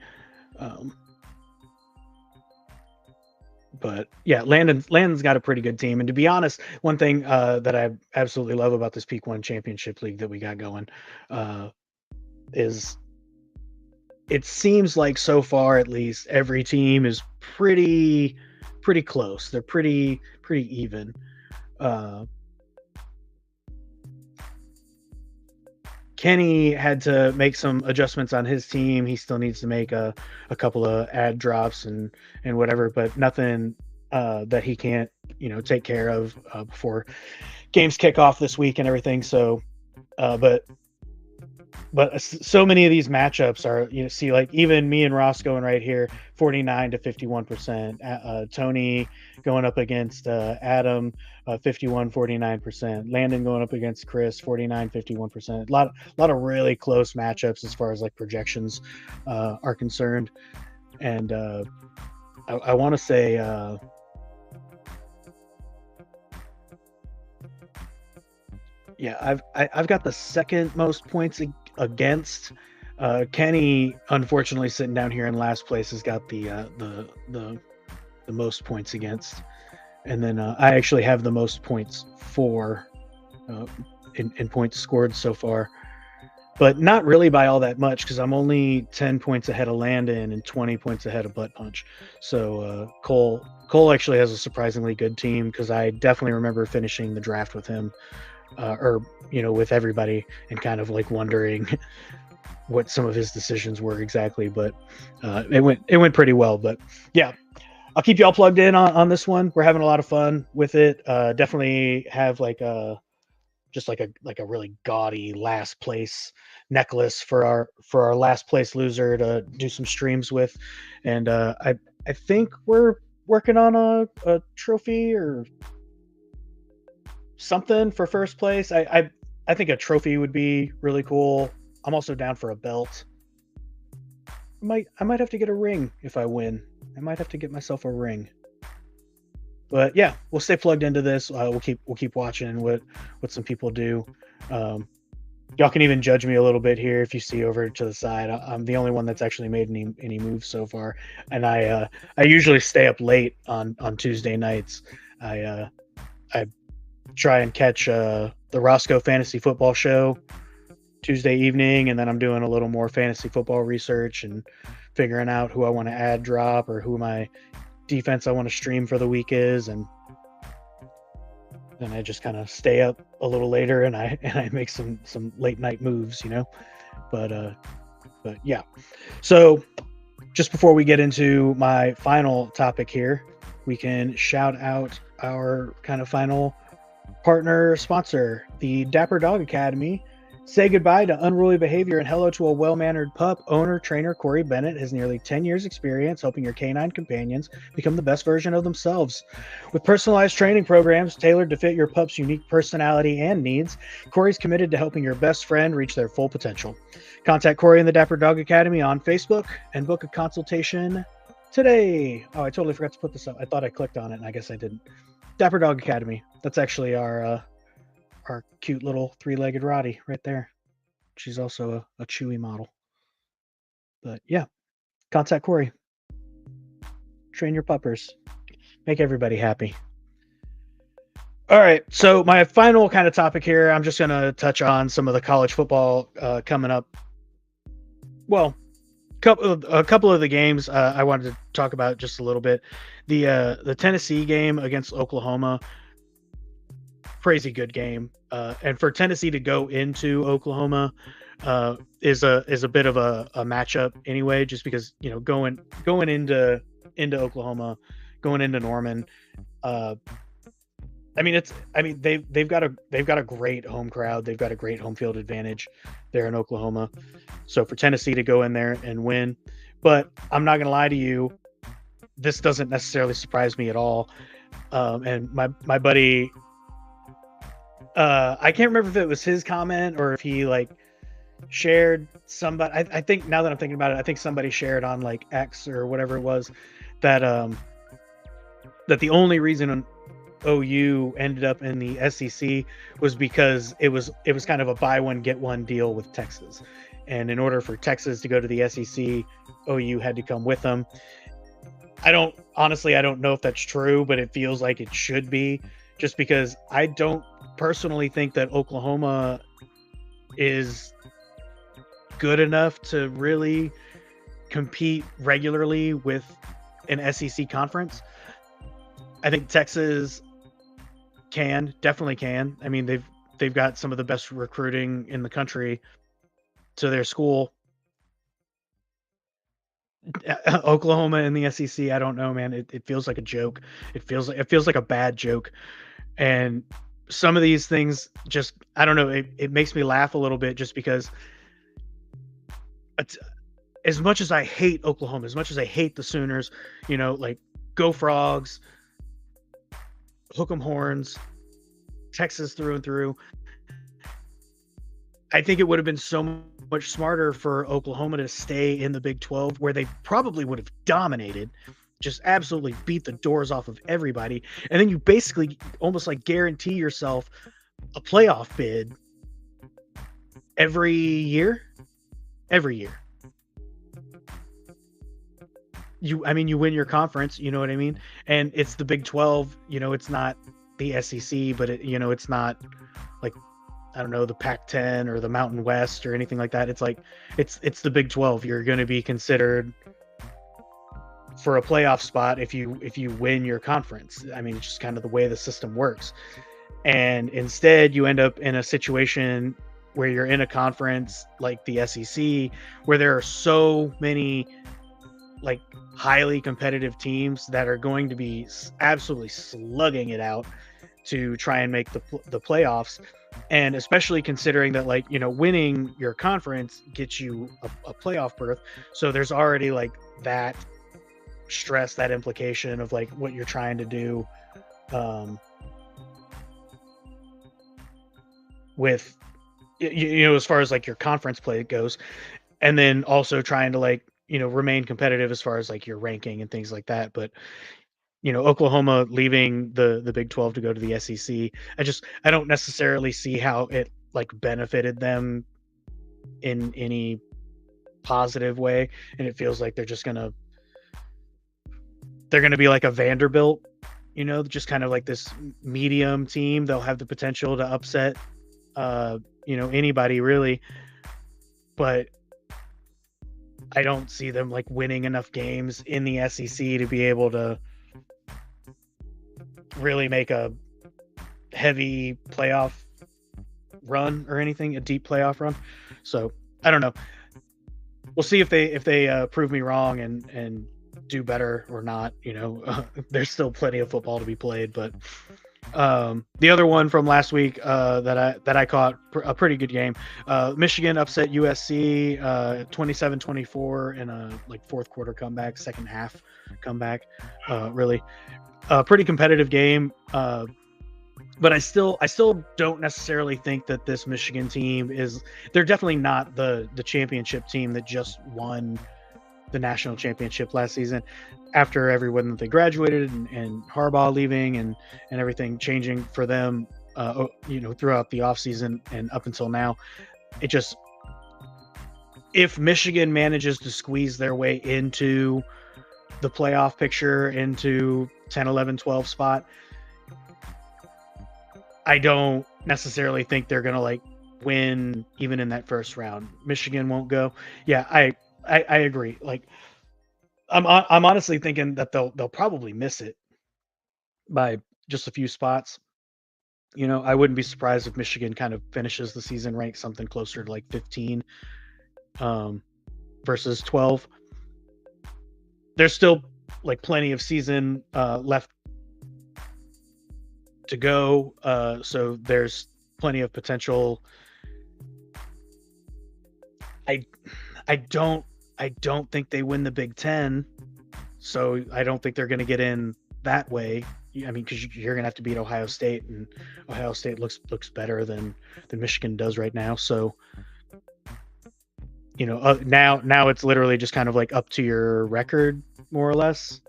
but yeah, Landon's got a pretty good team. And to be honest, one thing that I absolutely love about this Peak 1 Championship League that we got going is it seems like so far, at least, every team is pretty close. They're pretty even. Kenny had to make some adjustments on his team. He still needs to make a couple of ad drops and whatever, but nothing that he can't take care of before games kick off this week and everything. So, but so many of these matchups are, see, even me and Ross going right here, 49 to 51%. Tony going up against Adam, 51-49%. Landon going up against Chris, 49-51%. A lot of really close matchups as far as projections are concerned. And I want to say yeah, I've got the second most points against. Kenny, unfortunately, sitting down here in last place, has got the most points against, and then I actually have the most points for in points scored so far, but not really by all that much, because I'm only 10 points ahead of Landon and 20 points ahead of Butt Punch. So Cole actually has a surprisingly good team, because I definitely remember finishing the draft with him. With everybody, and kind of wondering what some of his decisions were exactly, but it went pretty well. But yeah, I'll keep y'all plugged in on this one. We're having a lot of fun with it. Definitely have like a really gaudy last place necklace for our last place loser to do some streams with, and I think we're working on a trophy or something for first place. I think a trophy would be really cool. I'm also down for a belt. I might have to get a ring if I win. I might have to get myself a ring. But yeah, we'll stay plugged into this. We'll keep watching what some people do. Y'all can even judge me a little bit here if you see over to the side. I'm the only one that's actually made any moves so far, and I usually stay up late on Tuesday nights. I try and catch the Roscoe Fantasy Football Show Tuesday evening, and then I'm doing a little more fantasy football research and figuring out who I want to add drop or who my defense I want to stream for the week is, and then I just kind of stay up a little later and I make some late night moves, but yeah. So just before we get into my final topic here, we can shout out our kind of final partner sponsor, the Dapper Dog Academy. Say goodbye to unruly behavior and hello to a well-mannered pup. Owner, trainer Korri Bennett has nearly 10 years experience helping your canine companions become the best version of themselves. With personalized training programs tailored to fit your pup's unique personality and needs, Korri's committed to helping your best friend reach their full potential. Contact Korri and the Dapper Dog Academy on Facebook and book a consultation today. Oh, I totally forgot to put this up. I thought I clicked on it and I guess I didn't. Dapper Dog Academy. That's actually our cute little three-legged Roddy right there. She's also a Chewy model. But yeah, contact Korri. Train your puppers. Make everybody happy. All right, so my final kind of topic here, I'm just going to touch on some of the college football coming up. Well, a couple of the games I wanted to talk about just a little bit. The Tennessee game against Oklahoma, crazy good game, and for Tennessee to go into Oklahoma is a bit of a matchup anyway, just because going into Oklahoma, going into Norman. They've got a great home crowd. They've got a great home field advantage there in Oklahoma. So for Tennessee to go in there and win, but I'm not gonna lie to you, this doesn't necessarily surprise me at all. And my buddy, I can't remember if it was his comment or if he shared somebody. I think now that I'm thinking about it, I think somebody shared on X or whatever it was that the only reason OU ended up in the SEC was because it was kind of a buy one get one deal with Texas, and in order for Texas to go to the SEC, OU had to come with them. I don't know if that's true, but it feels like it should be, just because I don't personally think that Oklahoma is good enough to really compete regularly with an SEC conference. I think Texas definitely can. I mean, they've got some of the best recruiting in the country to their school. Oklahoma in the SEC, I don't know, man. It feels like a joke. It feels like a bad joke. And some of these things just, I don't know, it makes me laugh a little bit, just because as much as I hate Oklahoma, as much as I hate the Sooners, go Frogs, hook 'em horns, Texas through and through. I think it would have been so much smarter for Oklahoma to stay in the Big 12, where they probably would have dominated, just absolutely beat the doors off of everybody. And then you basically almost guarantee yourself a playoff bid every year. You win your conference, you know what I mean? And it's the Big 12, it's not the SEC, but it's not I don't know, the Pac-10 or the Mountain West or anything like that. It's the Big 12. You're going to be considered for a playoff spot if you win your conference. I mean, it's just kind of the way the system works. And instead, you end up in a situation where you're in a conference like the SEC, where there are so many like highly competitive teams that are going to be absolutely slugging it out to try and make the playoffs. And especially considering that, like, you know, winning your conference gets you a playoff berth. So there's already like that stress, that implication of like what you're trying to do with, you know, as far as like your conference play goes. And then also trying to like, you know, remain competitive as far as like your ranking and things like that. But you know, Oklahoma leaving the Big 12 to go to the SEC, I don't necessarily see how it like benefited them in any positive way, and it feels like they're gonna be like a Vanderbilt, you know, just kind of like this medium team. They'll have the potential to upset you know, anybody really, but I don't see them like winning enough games in the SEC to be able to really make a heavy playoff run or anything, a deep playoff run. So I don't know. We'll see if they prove me wrong and do better or not. You know, there's still plenty of football to be played, but the other one from last week that I caught a pretty good game. Michigan upset USC 27-24 in a like fourth quarter comeback, second half comeback. Really pretty competitive game. But I still don't necessarily think that this Michigan team they're definitely not the championship team that just won the national championship last season. After everyone that they graduated and Harbaugh leaving and everything changing for them, you know, throughout the offseason and up until now, if Michigan manages to squeeze their way into the playoff picture, into 10, 11, 12 spot, I don't necessarily think they're going to like win even in that first round. Michigan won't go. Yeah, I agree. Like I'm honestly thinking that they'll probably miss it by just a few spots. You know, I wouldn't be surprised if Michigan kind of finishes the season ranked something closer to like 15 versus 12. There's still like plenty of season left to go, so there's plenty of potential. I don't think they win the Big Ten, so I don't think they're going to get in that way. I mean, because you're going to have to beat Ohio State, and Ohio State looks better than Michigan does right now. So, you know, now it's literally just kind of like up to your record, more or less.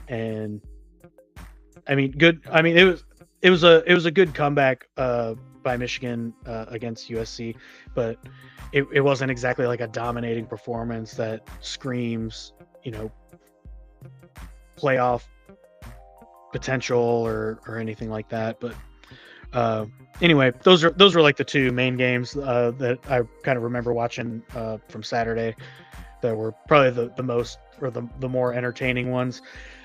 And I mean, good. I mean, it was a good comeback by Michigan against USC, but it wasn't exactly like a dominating performance that screams, you know, playoff potential or anything like that. But anyway, those were like the two main games that I kind of remember watching from Saturday that were probably the most or the more entertaining ones.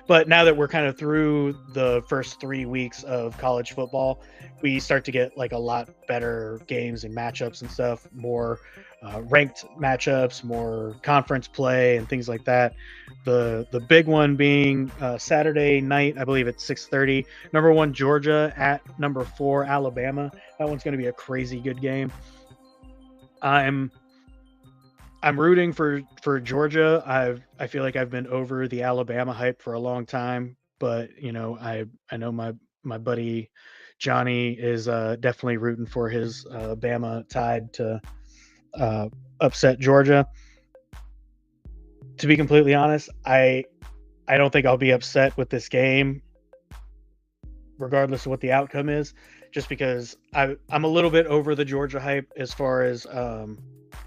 But now that we're kind of through the first 3 weeks of college football, we start to get like a lot better games and matchups and stuff, more ranked matchups, more conference play and things like that. The big one being Saturday night, I believe it's 6:30. Number 1 Georgia at number 4 Alabama. That one's going to be a crazy good game. I'm rooting for Georgia. I feel like I've been over the Alabama hype for a long time, but you know, I know my buddy Johnny is definitely rooting for his Bama Tide to upset Georgia. To be completely honest, I don't think I'll be upset with this game, regardless of what the outcome is, just because I'm a little bit over the Georgia hype as far as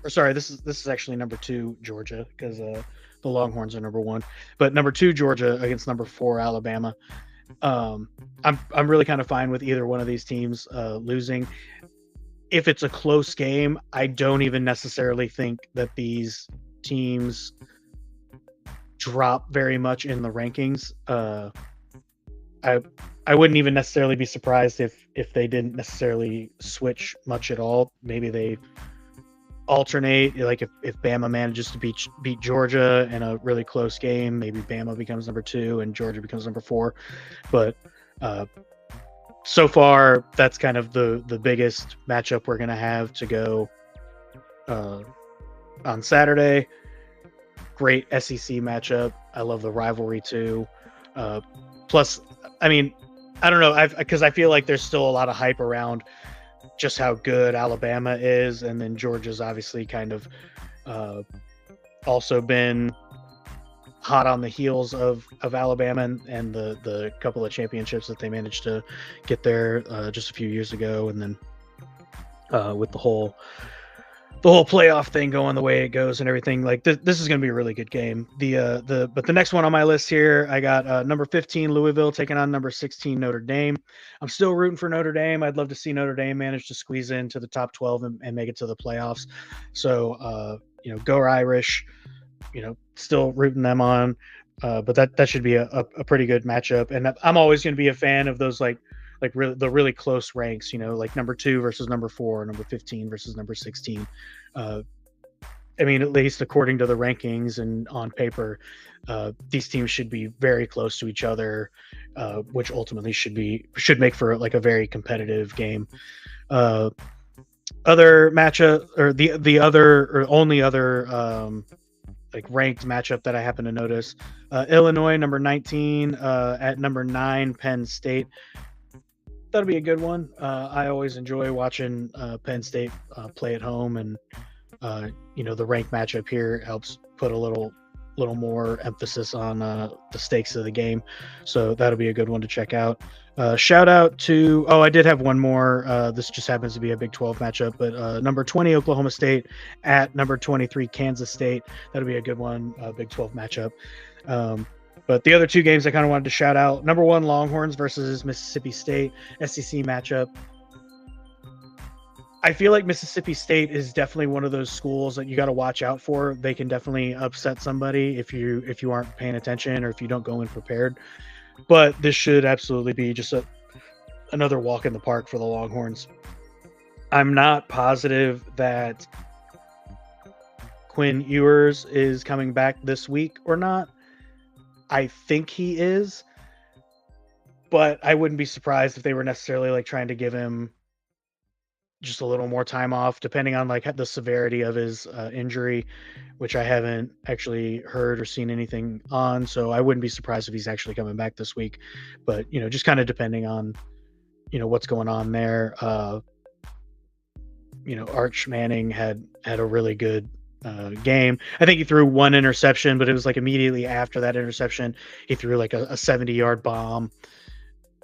this is actually number 2 Georgia, because the Longhorns are number 1, but number 2 Georgia against number 4 Alabama. I'm really kind of fine with either one of these teams losing. If it's a close game, I don't even necessarily think that these teams drop very much in the rankings. I wouldn't even necessarily be surprised if they didn't necessarily switch much at all. Maybe they alternate. Like if Bama manages to beat Georgia in a really close game, maybe Bama becomes number 2 and Georgia becomes number 4. But so far, that's kind of the biggest matchup we're gonna have to go on Saturday. Great SEC matchup. I love the rivalry too. Plus, I mean, I don't know, because I feel like there's still a lot of hype around just how good Alabama is, and then Georgia's obviously kind of also been hot on the heels of Alabama and the couple of championships that they managed to get there just a few years ago, and then with the whole playoff thing going the way it goes and everything, like this is going to be a really good game. But the next one on my list here, I got number 15 Louisville taking on number 16 Notre Dame. I'm still rooting for Notre Dame. I'd love to see Notre Dame manage to squeeze into the top 12 and make it to the playoffs. So go Irish. Still rooting them on. But that should be a pretty good matchup. And I'm always going to be a fan of those the really close ranks, like number 2 versus number 4, number 15 versus number 16. I mean, at least according to the rankings and on paper, these teams should be very close to each other, which ultimately should make for like a very competitive game. Other matchup, or the other or only other like ranked matchup that I happen to notice, Illinois number 19 at number 9 Penn State. That'll be a good one. I always enjoy watching Penn State play at home, and the ranked matchup here helps put a little more emphasis on the stakes of the game. So that'll be a good one to check out. Shout out to I did have one more. This just happens to be a Big 12 matchup, but number 20 Oklahoma State at number 23 Kansas State. That'll be a good one. Big 12 matchup. But the other two games I kind of wanted to shout out. Number 1, Longhorns versus Mississippi State, SEC matchup. I feel like Mississippi State is definitely one of those schools that you got to watch out for. They can definitely upset somebody if you aren't paying attention or if you don't go in prepared. But this should absolutely be just another walk in the park for the Longhorns. I'm not positive that Quinn Ewers is coming back this week or not. I think he is, but I wouldn't be surprised if they were necessarily like trying to give him just a little more time off, depending on like the severity of his injury, which I haven't actually heard or seen anything on. So I wouldn't be surprised if he's actually coming back this week, but just kind of depending on what's going on there. Arch Manning had a really good game. I think he threw one interception, but it was like immediately after that interception, he threw like a 70-yard bomb.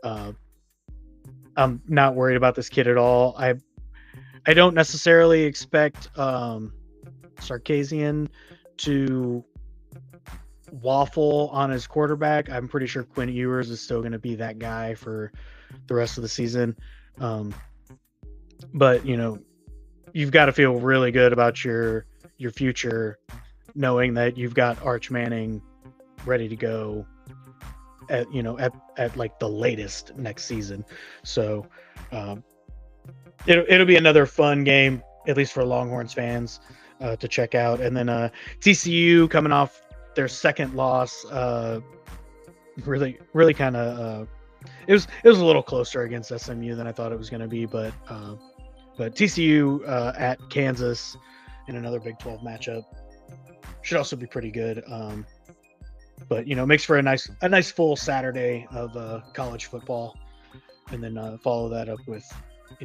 I'm not worried about this kid at all. I don't necessarily expect Sarkisian to waffle on his quarterback. I'm pretty sure Quinn Ewers is still going to be that guy for the rest of the season. But you've got to feel really good about your future, knowing that you've got Arch Manning ready to go at like the latest next season. So it'll be another fun game, at least for Longhorns fans, to check out. And then TCU coming off their second loss, really kind of it was a little closer against SMU than I thought it was going to be, but TCU at Kansas in another Big 12 matchup should also be pretty good. But makes for a nice full Saturday of college football, and then follow that up with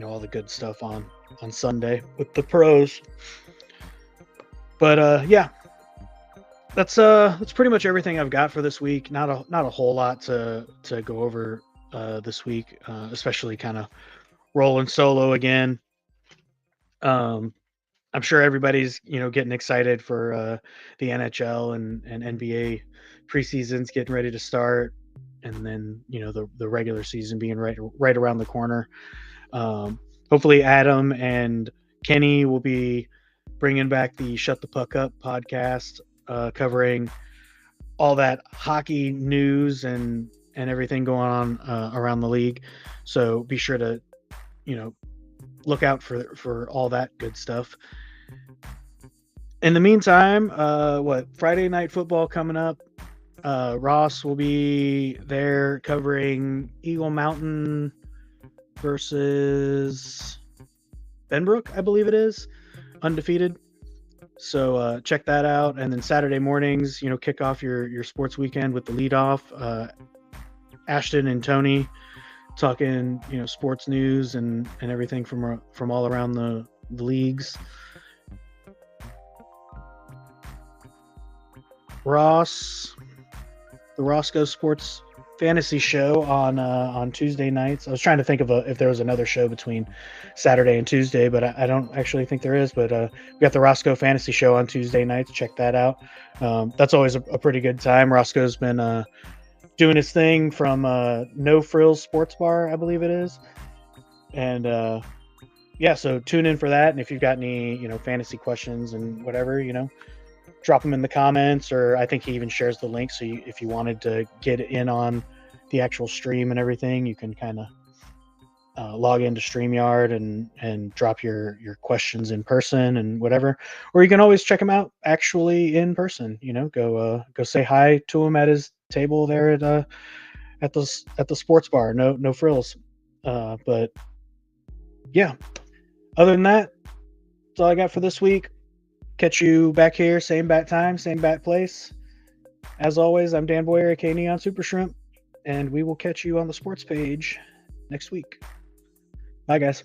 all the good stuff on Sunday with the pros. But yeah, that's pretty much everything I've got for this week. Not a whole lot to go over this week, especially kind of rolling solo again. I'm sure everybody's getting excited for the NHL and NBA preseasons getting ready to start, and then the regular season being right around the corner. Hopefully Adam and Kenny will be bringing back the Shut the Puck Up podcast, covering all that hockey news and everything going on around the league. So be sure to look out for all that good stuff. In the meantime, Friday night football coming up. Ross will be there covering Eagle Mountain versus Benbrook, I believe it is, undefeated. So check that out. And then Saturday mornings, kick off your sports weekend with the leadoff. Ashton and Tony talking, sports news and everything from all around the leagues. The Roscoe Sports Fantasy Show on Tuesday nights. I was trying to think of if there was another show between Saturday and Tuesday, but I don't actually think there is. But we got the Roscoe Fantasy Show on Tuesday nights. Check that out. That's always a pretty good time. Roscoe's been doing his thing from No Frills Sports Bar, I believe it is. And so tune in for that. And if you've got any, fantasy questions and whatever, drop them in the comments, or I think he even shares the link. So if you wanted to get in on the actual stream and everything, you can kind of log into StreamYard and drop your questions in person and whatever. Or you can always check him out actually in person. Go say hi to him at his table there at the sports bar. No frills. But yeah, other than that, that's all I got for this week. Catch you back here, same bat time, same bat place. As always, I'm Dan Boyer, aka Neon Super Shrimp, and we will catch you on the sports page next week. Bye, guys.